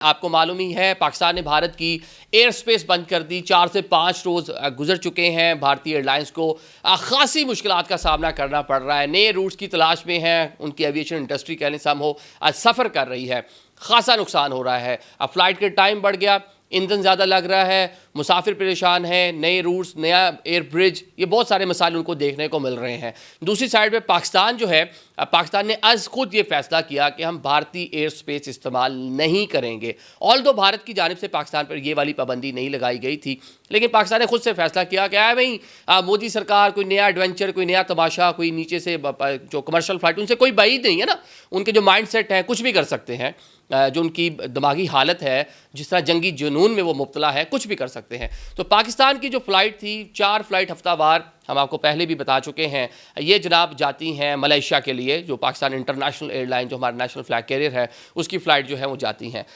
आपको मालूम ही है पाकिस्तान ने भारत की एयर स्पेस बंद कर दी। 4 से 5 रोज़ गुजर चुके हैं। भारतीय एयरलाइंस को खासी मुश्किलात का सामना करना पड़ रहा है। नए रूट्स की तलाश में है। उनकी एविएशन इंडस्ट्री कहने से हम हो आज सफ़र कर रही है। खासा नुकसान हो रहा है। अब फ्लाइट का टाइम बढ़ गया, ईंधन ज़्यादा लग रहा है, मुसाफिर परेशान है, नए रूट्स, नया एयर ब्रिज, ये बहुत सारे मसाइल उनको देखने को मिल रहे हैं। दूसरी साइड पे पाकिस्तान जो है, पाकिस्तान ने आज खुद ये फैसला किया कि हम भारतीय एयर स्पेस इस्तेमाल नहीं करेंगे। ऑल्दो भारत की जानिब से पाकिस्तान पर ये वाली पाबंदी नहीं लगाई गई थी, लेकिन पाकिस्तान ने खुद से फैसला किया कि भाई मोदी सरकार कोई नया एडवेंचर, कोई नया तमाशा, कोई नीचे से जो कमर्शियल फ्लाइट, उनसे कोई बाइद नहीं है ना। उनके जो माइंड सेट है कुछ भी कर सकते हैं, जो उनकी दिमागी हालत है, जिस तरह जंगी जुनून में वो मुब्तला है, कुछ भी कर सकते हैं। तो पाकिस्तान की जो फ़्लाइट थी, 4 फ़्लाइट हफ्तावार हम आपको पहले भी बता चुके हैं, ये जनाब जाती हैं मलेशिया के लिए। जो पाकिस्तान इंटरनेशनल एयरलाइन, जो हमारा नेशनल फ्लैग कैरियर है, उसकी फ़्लाइट जो है वो जाती हैं।